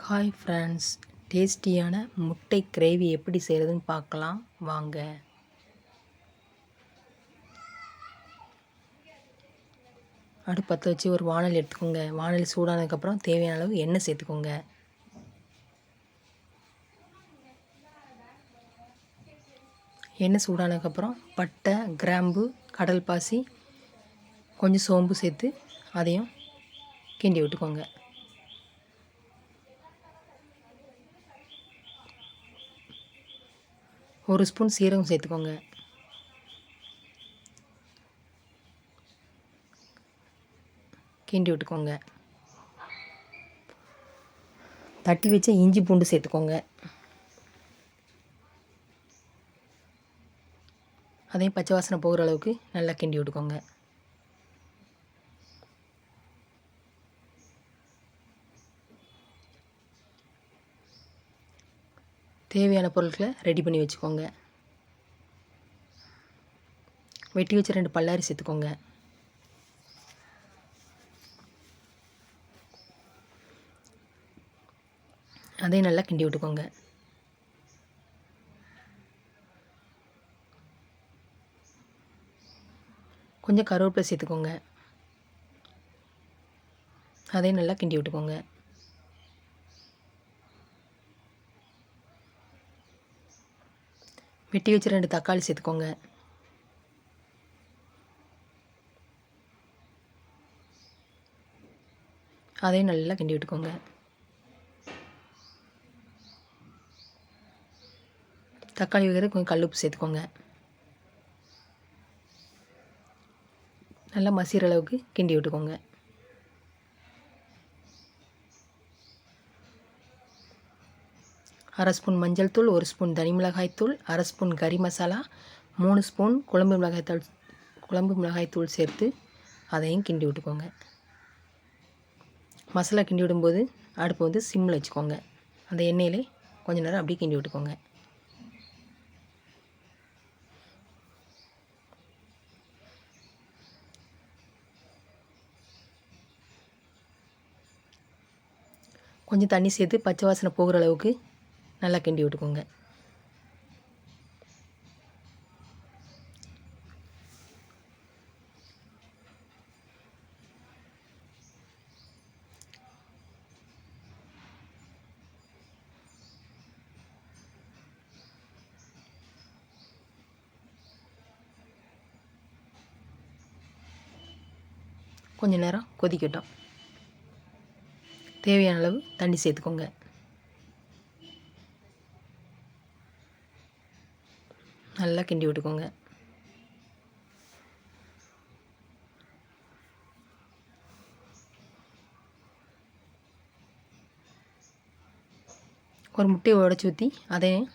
Hi friends, டேஸ்டியான முட்டை gravy எப்படி செய்கிறதுன்னு பார்க்கலாம் வாங்க. அடுப்பு பற்ற வச்சு ஒரு வாணலி எடுத்துக்கோங்க. வாணலி சூடானதுக்கப்புறம் தேவையான அளவு எண்ணெய் சேர்த்துக்கோங்க. எண்ணெய் சூடானதுக்கப்புறம் பட்டை, கிராம்பு, கடல் பாசி, கொஞ்சம் சோம்பு சேர்த்து அதையும் கிண்டி விட்டுக்கோங்க. ஒரு ஸ்பூன் சீரகம் சேர்த்துக்கோங்க. கிண்டி விட்டுக்கோங்க. தட்டி வச்ச இஞ்சி பூண்டு சேர்த்துக்கோங்க. அதையும் பச்சை வாசனை போகிற அளவுக்கு நல்லா கிண்டி விட்டுக்கோங்க. தேவையான பொருட்களை ரெடி பண்ணி வச்சுக்கோங்க. வெட்டி வச்ச 2 பல்லாரி சேர்த்துக்கோங்க. அதையும் நல்லா கிண்டி விட்டுக்கோங்க. கொஞ்சம் கருவேப்பிலை சேர்த்துக்கோங்க. அதையும் நல்லா கிண்டி விட்டுக்கோங்க. வெட்டி வச்சு 2 தக்காளி சேர்த்துக்கோங்க. அதையும் நல்லா கிண்டி விட்டுக்கோங்க. தக்காளி வேக கொஞ்சம் கல்லுப்பு சேர்த்துக்கோங்க. நல்லா மசிகிற அளவுக்கு கிண்டி விட்டுக்கோங்க. அரை ஸ்பூன் மஞ்சள் தூள், 1 ஸ்பூன் தனி மிளகாய் தூள், அரை ஸ்பூன் கறி மசாலா, 3 ஸ்பூன் குழம்பு மிளகாய் தூள் சேர்த்து அதையும் கிண்டி விட்டுக்கோங்க. மசாலா கிண்டி விடும்போது அடுப்பு சிம்மில் வச்சுக்கோங்க. அந்த எண்ணெயிலே கொஞ்சம் நேரம் அப்படியே கிண்டி விட்டுக்கோங்க. கொஞ்சம் தண்ணி சேர்த்து பச்சை வாசனை போகிற அளவுக்கு நல்லா கிண்டி விட்டுக்கோங்க. கொஞ்ச நேரம் கொதிக்கட்டும். தேவையான அளவு தண்ணி சேர்த்துக்கோங்க. நல்லா கிண்டி விட்டுக்கோங்க. ஒரு முட்டையை உடச்சி ஊற்றி அதையும்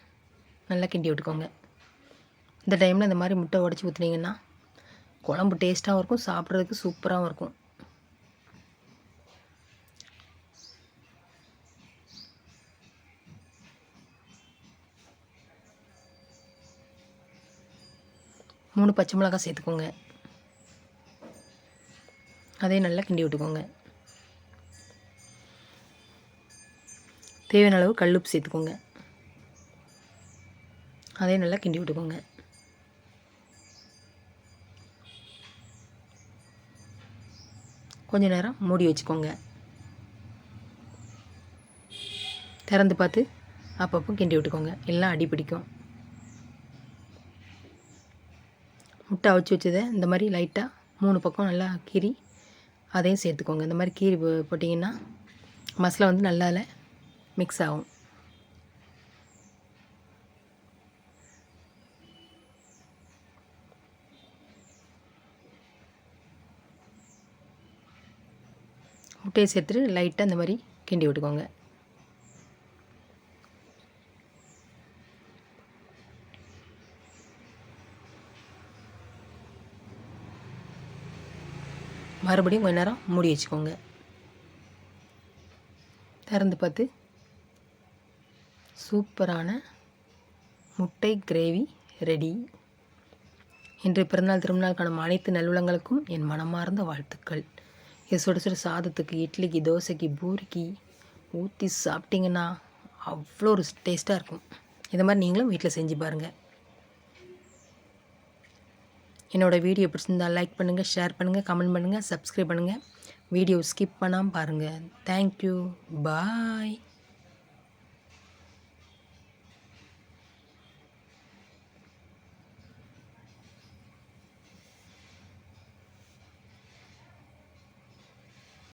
நல்லா கிண்டி விட்டுக்கோங்க. இந்த டைமில் இந்த மாதிரி முட்டை உடச்சி ஊற்றுனீங்கன்னா குழம்பு டேஸ்ட்டாகவும் இருக்கும், சாப்பிட்றதுக்கு சூப்பராகவும் இருக்கும். மூணு பச்சை மிளகாய் சேர்த்துக்கோங்க. அதையும் நல்லா கிண்டி விட்டுக்கோங்க. தேவையான அளவு கல்லுப்பு சேர்த்துக்கோங்க. அதையும் நல்லா கிண்டி விட்டுக்கோங்க. கொஞ்ச நேரம் மூடி வச்சுக்கோங்க. திறந்து பார்த்து அப்பப்போ கிண்டி விட்டுக்கோங்க, எல்லாம் அடி பிடிக்கும். முட்டை அவிச்சு வச்சதை இந்த மாதிரி லைட்டாக 3 பக்கம் நல்லா கீறி அதையும் சேர்த்துக்கோங்க. இந்த மாதிரி கீறி போட்டிங்கன்னா மசாலா நல்லா மிக்ஸ் ஆகும். முட்டையை சேர்த்துட்டு லைட்டாக இந்த மாதிரி கிண்டி விட்டுக்கோங்க. மறுபடியும் கொஞ்ச நேரம் மூடி வச்சுக்கோங்க. திறந்து பார்த்து சூப்பரான முட்டை கிரேவி ரெடி. இன்று பிறந்தநாள் திருமணநாள் காணும் அனைத்து நல்லுள்ளங்களுக்கும் என் மனமார்ந்த வாழ்த்துக்கள். இது சுட சுட சாதத்துக்கு, இட்லிக்கு, தோசைக்கு, பூரிக்கு, ஊற்றி சாப்பிட்டிங்கன்னா அவ்வளோ ஒரு டேஸ்ட்டாக இருக்கும். இதை மாதிரி நீங்களும் வீட்டில் செஞ்சு பாருங்கள். என்னோடய வீடியோ பிடிச்சிருந்தால் லைக் பண்ணுங்கள், ஷேர் பண்ணுங்கள், கமெண்ட் பண்ணுங்கள், சப்ஸ்கிரைப் பண்ணுங்கள். வீடியோ ஸ்கிப் பண்ணாமல் பாருங்கள். தேங்க்யூ. பாய்.